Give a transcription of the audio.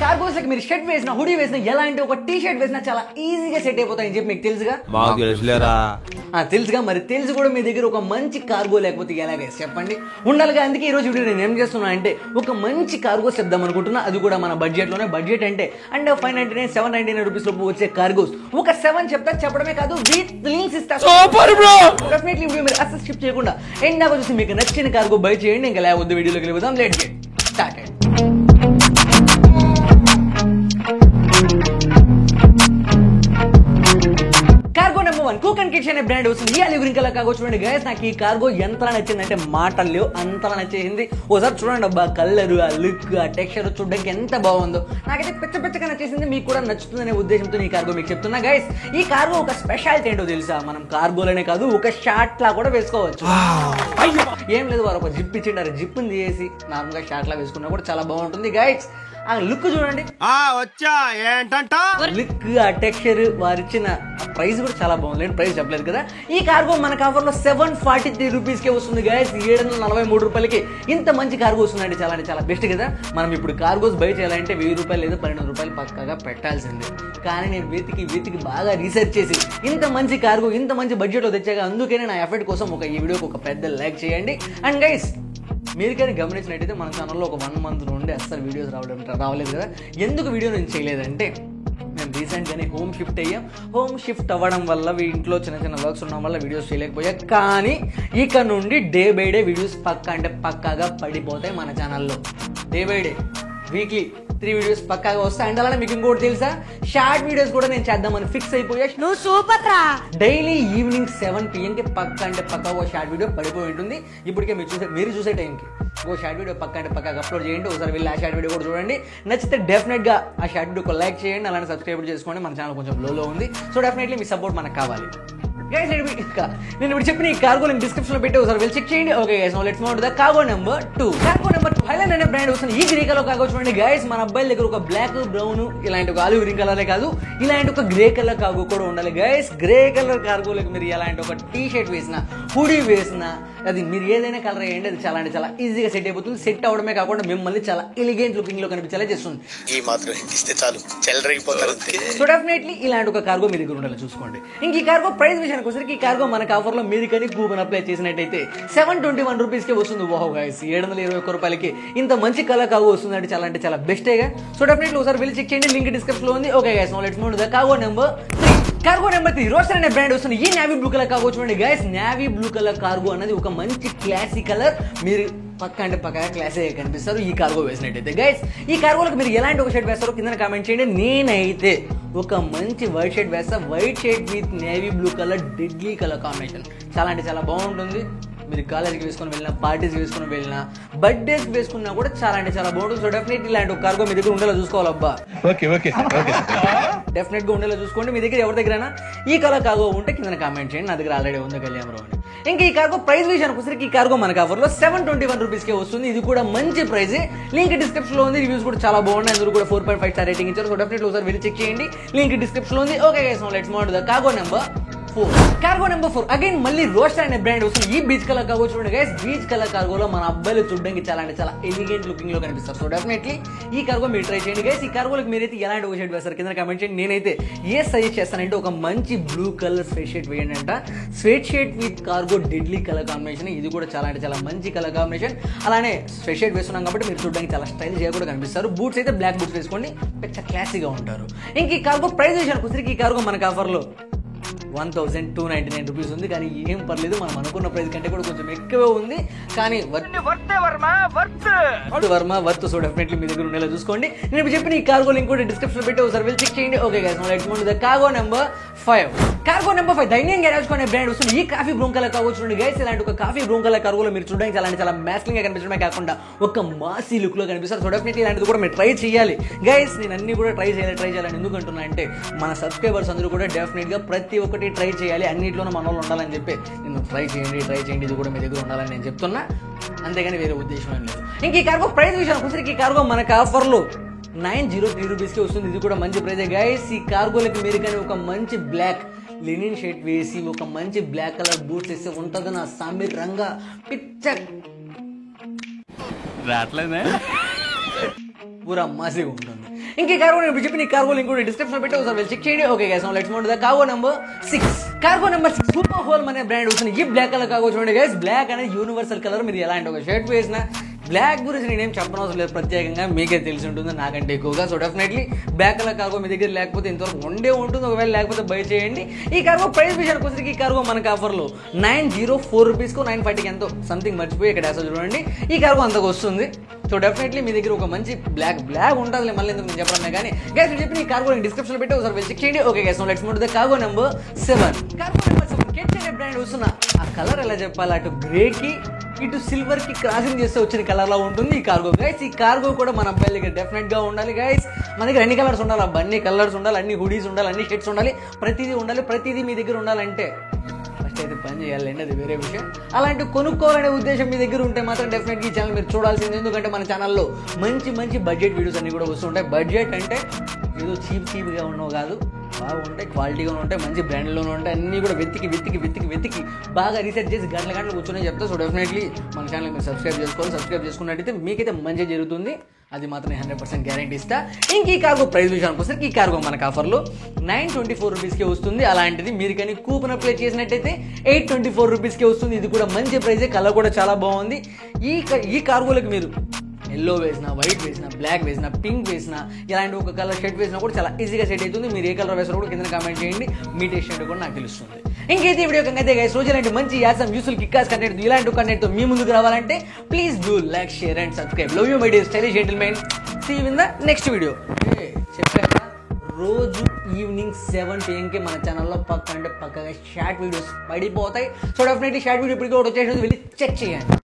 Cargos లకి మీరు shirt వేసిన హుడీ వేసిన ఎలాంటి ఒక టీ షర్ట్ వేసినా చాలా ఈజీగా సెట్ అయిపోతాయని చెప్పి మీకు తెలుసుగా. తెలుసుగా, మరి తెలుసు కూడా మీ దగ్గర ఒక మంచి కార్గో లేకపోతే ఎలాగ చెప్పండి ఉండాలిగా. అందుకే ఈ రోజు వీడియో నేను ఏం చేస్తున్నా అంటే ఒక మంచి కార్గోస్ చెప్దాం అనుకుంటున్నా, అది కూడా మన బడ్జెట్ లోనే. బడ్జెట్ అంటే అండ్ 599 799 రూపీస్ లోపు వచ్చే కార్గోస్ ఒక 7 చెప్తా, చెప్పడమే కాదు విత్ లింక్స్ ఇస్తా. డెఫినెట్లీ వీడియో మీరు అసలు స్కిప్ చేయకుండా ఎండ్ దాకా చూసి మీకు నచ్చిన కార్గో బై చేయండి. ఇంకా లేకపోతే వీడియోలోకి వెళ్ళిపోదాం. Let's get started. Cargo number 1 Kook and Kids అనే బ్రాండ్ వస్తుంది. ఈ గ్రీన్ కలర్ కార్గో చూడండి గైస్, నాకు ఈ కార్గో ఎంతలా నచ్చిందంటే మాటలు లేవు, అంతలా నచ్చేసింది. ఓసారి చూడండి అబ్బా, కలర్, ఆ లుక్, ఆ టెక్స్చర్ చూడడానికి ఎంత బాగుందో. నాకైతే పెచ్చగా నచ్చేసింది, మీకు కూడా నచ్చుతుందనే ఉద్దేశంతో ఈ కార్గో మీకు చెప్తున్నా గైస్. ఈ కార్గో ఒక స్పెషాలిటీ ఏంటో తెలుసా, మనం కార్గోలోనే కాదు ఒక షార్ట్ లా కూడా వేసుకోవచ్చు. ఏం లేదు, వారు ఒక జిప్ ఇచ్చిండారు, జిప్ తీసి నార్మల్ గా షార్ట్ లా వేసుకున్నా కూడా చాలా బాగుంటుంది గైస్. ఆ లుక్ చూడండి, లుక్, ఆ టెక్స్చర్, వారు ఇచ్చిన ప్రైస్ కూడా చాలా బాగుంది. నేను ప్రైస్ చెప్పలేదు కదా. ఈ కార్గో మనకు ఆఫర్ లో 743 రూపీస్ కే వస్తుంది గైస్. 743 రూపాయలకి ఇంత మంచి కార్గో వస్తుందండి, చాలా అంటే చాలా బెస్ట్ కదా. మనం ఇప్పుడు కార్గోస్ బై చేయాలంటే 1000 రూపాయలు లేదా 1200 రూపాయలు పక్కాగా పెట్టాల్సిందే. కానీ నేను వెతికి బాగా రీసెర్చ్ చేసి ఇంత మంచి కార్గో ఇంత మంచి బడ్జెట్ లో తెచ్చాక, అందుకనే నా ఎఫర్ట్ కోసం ఈ వీడియోకి ఒక పెద్ద లైక్ చేయండి. అండ్ గైస్, మీరు కానీ గమనించినట్టయితే మన ఛానల్లో ఒక 1 మంత్ నుండి అస్సలు వీడియోస్ రావలేదు కదా. ఎందుకు వీడియో నేను చేయలేదంటే, మేము రీసెంట్గానే హోమ్ షిఫ్ట్ అయ్యాం. హోమ్ షిఫ్ట్ అవ్వడం వల్ల ఇంట్లో చిన్న వర్క్స్ ఉండడం వల్ల వీడియోస్ చేయలేకపోయా. కానీ ఇక నుండి డే బై డే వీడియోస్ పక్కాగా పడిపోతాయి మన ఛానల్లో. Day by day weekly 3 videos పక్కాగా వస్తాయి. అండ్ అలానే మీకు ఇంకోటి తెలుసా, షార్ట్ వీడియోస్ కూడా నేను చేద్దామని ఫిక్స్ అయిపోయా. నువ్వు సూపర్ రా. డైలీ ఈవినింగ్ 7 PM కి పక్కా ఓ షార్ట్ వీడియో పడిపోయి ఉంటుంది. ఇప్పటికే మీరు చూసే టైంకి ఓ షార్ట్ వీడియో పక్కాగా అప్లోడ్ చేయండి. ఒకసారి వెళ్ళి ఆ షార్ట్ వీడియో కూడా చూడండి. నచ్చితే డెఫినెట్ గా ఆ షార్ట్ వీడియో లైక్ చేయండి, అలానే సబ్స్క్రైబ్ చేసుకోండి. మన ఛానల్ కొంచెం లో ఉంది, సో డెఫినెట్లీ మీ సపోర్ట్ మనకు కావాలి. గైస్, నేను ఇప్పుడు చెప్పిన ఈ కార్గో నేను డిస్క్రిప్షన్ లో పెట్టి ఒకసారి వెళ్ళి చెక్ చేయండి. Okay guys, now let's move to the cargo number 2. Cargo number 2 Highland అనే బ్రాండ్ వస్తుంది. ఈ గ్రే కలర్ కార్గో చూడండి గైస్, మన అబ్బాయిల దగ్గర ఒక బ్లాక్, బ్రౌన్, ఇలాంటి ఒక ఆలివ్ గ్రీన్ కలరే కాదు, ఇలాంటి ఒక గ్రే కలర్ కార్గో కూడా ఉండాలి గైస్. గ్రే కలర్ కార్గోలకు మీరు ఎలాంటి ఒక టీ షర్ట్ వేసిన, హుడీ వేసిన, అది మీరు ఏదైనా కలర్ వేయండి, అది చాలా అంటే చాలా ఈజీగా సెట్ అయిపోతుంది. సెట్ అవడమే కాకుండా మిమ్మల్ని చాలా ఎలిగెంట్ లుకింగ్ లో కనిపించేలా చేస్తుంది. ఈ మాత్రం ఇస్తే చాలు, చెలరేగిపోతారు. సో డెఫినెట్లీ ఇలాంటి ఒక కార్గో మీ దగ్గర ఉండాలి చూసుకోండి. ఇంక ఈ కార్గో ప్రైస్ విషయానికి వచ్చరికి, ఈ కార్గో మనకు ఆఫర్ లో మీరు కానీ కూపన్ అప్లై చేసినట్టయితే 721 రూపీస్ కే వస్తుంది. వావ్ గైస్, 721 రూపాయలకి ఇంత మంచి కలర్ కార్గో వస్తుంది అంటే చాలా బెస్టేగా. సో డెఫినెట్లీ ఒకసారి వెళ్ళి చెక్ చేయండి, లింక్ డిస్క్రిప్షన్ లో ఉంది. Okay guys, now let's move to the cargo number 3. Cargo number 3 roster అనే బ్రాండ్ వస్తుంది. ఈ నేవీ బ్లూ కలర్ కార్గో చూడండి guys. Navy blue colour cargo అనేది ఒక మంచి క్లాసీ కలర్. మీరు పక్కాగా క్లాసీ కనిపిస్తారు ఈ కార్గో వేసినట్టయితే గైస్. ఈ కార్గోలకు మీరు ఎలాంటి ఒక షర్ట్ వేస్తారో కింద కామెంట్ చేయండి. నేనైతే ఒక మంచి వైట్ షర్ట్ వేస్తా. White shirt with navy blue colour, deadly colour combination చాలా అంటే చాలా బాగుంటుంది. మీరు కాలేజ్కి వేసుకొని వెళ్ళినా, పార్టీస్కి వేసుకొని వెళ్ళినా, బర్త్డేస్కి వేసుకున్నా కూడా చాలా అంటే చాలా బాగుంటుంది. సో డెఫినెట్లీ ఇలాంటి ఒక కార్గో మీ దగ్గర ఉండేలా చూసుకోవాలబ్బా. డెఫినెట్ గా ఉండేలా చూసుకోండి. మీ దగ్గర ఎవరి దగ్గరైనా ఈ కలర్ కార్గో ఉంటే కింద కామెంట్ చేయండి. నా దగ్గర ఆల్రెడీ ఉంది కళ్యాణరావు అని. ఇంకా ఈ కార్గో ప్రైస్ విషయానికి వచ్చరికి, ఈ కార్గో మనకు ఆఫర్ లో 721 రూపీస్ కే వస్తుంది. ఇది కూడా మంచి ప్రైస్. లింక్ డిస్క్రిప్షన్ లో ఉంది. రివ్యూస్ కూడా చాలా బాగున్నాయి, అందరూ కూడా 4.5 స్టార్ రేటింగ్ ఇచ్చారు. సో డెఫినెట్లీ ఒకసారి వెళ్ళి చెక్ చేయండి, లింక్ డిస్క్రిప్షన్ లో ఉంది. Okay guys, now let's move to the cargo number 4. Cargo number 4 again మళ్ళీ రోస్టర్ అనే బ్రాండ్ వస్తుంది. ఈ బీచ్ కలర్ కార్గో చూడండి గైస్. బీచ్ కలర్ కార్గోలో మన అబ్బాయిలు చూడడానికి చాలా అంటే చాలా ఎలిగెంట్ లుకింగ్ లో కనిపిస్తారు. సో డెఫినెట్లీ ఈ కార్గో మీరు ట్రై చేయండి గైస్. ఈ కార్గోలకు మీరైతే ఎలాంటి ఒక షర్ట్ వేస్తారు కింద కామెంట్ చేయండి. నేనైతే ఏ సజెస్ట్ చేస్తానంటే ఒక మంచి బ్లూ కలర్ స్వెట్ షర్ట్ వేయండి అంట. Sweat shirt with cargo deadly colour combination. ఇది కూడా చాలా అంటే చాలా మంచి కలర్ కాంబినేషన్. అలానే స్వెట్ షర్ట్ వేస్తున్నాం కాబట్టి మీరు చూడడానికి చాలా స్టైల్ కూడా కనిపిస్తారు. బూట్స్ అయితే బ్లాక్ బూట్స్ వేసుకోండి, పెద్ద క్లాసీగా ఉంటారు. ఇంక ఈ కార్గో ప్రైస్ విషయానికి వచ్చరికి, ఈ కార్గో మనకు ఆఫర్లో 1299 రూపీస్ ఉంది. కానీ ఏం పర్లేదు, మనం అనుకున్న ప్రైస్ కంటే కూడా కొంచెం ఎక్కువ ఉంది. కానీ వర్త్. సో డెఫినెట్లీ మీ దగ్గర ఉండేలా చూసుకోండి. నేను ఇప్పుడు చెప్పిన ఈ కార్గో లింక్ కూడా డిస్క్రిప్షన్ పెట్టి ఒకసారి వెళ్ళి చెక్ చేయండి. Okay guys, now let's move to the cargo number 5. Cargo number 5 dining garage అనే బ్రాండ్ వస్తుంది. ఈ కాఫీ బ్రౌన్ కలర్ కార్గో చూడండి గైస్. ఇలాంటి ఒక కాఫీ బ్రౌన్ కలర్ కార్గోలో మీరు చూడడానికి చాలా మ్యాస్లింగ్ గా కనిపించడమే కాకుండా ఒక మాసీ లుక్ లో కనిపిస్తారు. సో డెఫినెట్లీ ఇలాంటిది కూడా మీరు ట్రై చేయాలి గైస్. నేను అన్ని కూడా ట్రై చేయాలని ఎందుకు అంటున్నా అంటే, మన సబ్స్క్రైబర్స్ అందరూ కూడా డెఫినెట్ గా ప్రతి ఒక్కటి ట్రై చేయాలి, అన్నింటిలోనూ మన వాళ్ళు ఉండాలని చెప్పి నేను ట్రై చేయండి, ఇది కూడా మీ దగ్గర ఉండాలని నేను చెప్తున్నా, అంతేగాని వేరే ఉద్దేశం ఏం లేదు. ఇంక ఈ కార్గో ప్రైస్ విషయానికి వచ్చరికి, ఈ కార్గో మనకు ఆఫర్లో 903 రూపీస్ కి వస్తుంది. ఇది కూడా మంచి ప్రైజే గైస్. ఈ కార్గోలకి మీరు కానీ ఒక మంచి బ్లాక్ లెనిన్ షర్ట్ వేసి, ఒక మంచి బ్లాక్ కలర్ బూట్స్ వేస్తే ఉంటుంది నా సామీర్ రంగా పిచ్చ రాట్లేదే. పూరా మాసిగా ఉంటుంది. ఇంకే కార్గో నేను ఇప్పుడు చెప్పిన ఈ కార్గో లింక్ కూడా డిస్క్రిప్షన్ పెట్టి ఒకసారి వెళ్ళి చెక్ చేయండి. Okay guys, now let's move to the cargo number 6. Cargo number 6 super whole అనే బ్రాండ్ వస్తుంది. ఈ బ్లాక్ కలర్ కార్గో చూడండి గైస్, బ్లాక్ అనేది యూనివర్సల్ కలర్. మీరు ఎలాంటి ఒక షర్ట్ వేసినా బ్లాక్ గురించి నేనేం చెప్పనవసరం లేదు, ప్రత్యేకంగా మీకే తెలిసి ఉంటుంది నాకంటే ఎక్కువగా. So definitely black colour cargo మీ దగ్గర లేకపోతే ఇంతవరకు ఉండే ఉంటుంది, ఒకవేళ లేకపోతే బై చేయండి. ఈ కార్గో ప్రైస్ విషయానికి వచ్చేసరికి ఈ కార్గో మనకు ఆఫర్లో 904 రూపీస్కు 940 ఎంతో సంథింగ్ మర్చిపోయి ఇక్కడ వేసా చూడండి. ఈ కార్గో అంతకు వస్తుంది. సో డెఫినెట్లీ మీ దగ్గర ఒక మంచి బ్లాక్ ఉంటుంది, మళ్ళీ ఎందుకు నేను చెప్పడం కానీ గైస్ చెప్పి ఈ కార్గో డిస్క్రిప్షన్ పెట్టి ఒకసారి చెక్ చేయండి. Okay guys, let's move to the cargo number 7. Cargo number 7 catch అనే బ్రాండ్ వస్తున్న ఆ కలర్ ఎలా చెప్పాలి, అటు గ్రేకి ఇటు సిల్వర్ కి క్రాసింగ్ చేస్తే వచ్చిన కలర్ లా ఉంటుంది ఈ కార్గో గైస్. ఈ కార్గో కూడా మన అబ్బాయిల దగ్గర డెఫినెట్ గా ఉండాలి గైస్. మన దగ్గర అన్ని కలర్స్ ఉండాలి, అన్ని కలర్స్ ఉండాలి, అన్ని హుడీస్ ఉండాలి, అన్ని షర్ట్స్ ఉండాలి, ప్రతిదీ ఉండాలి. ప్రతిదీ మీ దగ్గర ఉండాలంటే ఫస్ట్ అయితే పని చేయాలండి, అది వేరే విషయం. అలాంటి కొనుక్కోవాలనే ఉద్దేశం మీ దగ్గర ఉంటే మాత్రం డెఫినెట్గా ఈ ఛానల్ మీరు చూడాల్సింది. ఎందుకంటే మన ఛానల్లో మంచి బడ్జెట్ వీడియోస్ అన్ని కూడా వస్తుంటాయి. బడ్జెట్ అంటే ఏదో చీప్గా ఉన్నవి కాదు, బాగుంటాయి, క్వాలిటీగా ఉంటాయి, మంచి బ్రాండ్లోనే ఉంటాయి. అన్నీ కూడా వెతికి బాగా రీసెర్చ్ చేసి గంటల కూర్చొని చెప్తా. సో డెఫినెట్లీ మన ఛానల్ మీరు సబ్స్క్రైబ్ చేసుకోవాలి. సబ్స్క్రైబ్ చేసుకున్నట్టయితే మీకైతే మంచి జరుగుతుంది, అది మాత్రం 100% గ్యారెంటీ ఇస్తా. ఇంక ఈ కార్గో ప్రైస్ విషయానికి వస్తే ఈ కార్గో మనకు ఆఫర్లో 924 రూపీస్కే వస్తుంది. అలాంటిది మీరు కానీ కూపన్ అప్లై చేసినట్టయితే 824 రూపీస్కే వస్తుంది. ఇది కూడా మంచి ప్రైజే, కలర్ కూడా చాలా బాగుంది. ఈ కార్గోలకు మీరు ఎల్లో వేసినా, వైట్ వేసినా, బ్లాక్ వేసినా, పింక్ వేసినా, ఇలాంటి ఒక కలర్ షర్ట్ వేసినా కూడా చాలా ఈజీగా సెట్ అవుతుంది. మీరు ఏ కలర్ వేసినా కూడా కింద కామెంట్ చేయండి, మీ టేస్ట్ ఏంటో కూడా నాకు తెలుస్తుంది. ఇంకైతే వీడియో కంటే గైస్ రోజు ఇలాంటి మంచి యాసమ్ యూస్ఫుల్ కిక్కాస్ కంటెంట్ ఇలాంటి కంటెంట్తో మీ ముందుకు రావాలంటే please do like, share and subscribe. Love you my dear stylish gentlemen. See you in the next video. చెప్పాక రోజు ఈవినింగ్ 7 PM మన ఛానల్లో పక్కగా షార్ట్ వీడియోస్ పడిపోతాయి. సో డెఫినెట్లీ షార్ట్ వీడియో ఇప్పుడు కూడా వచ్చేసి వెళ్ళి చెక్ చేయండి.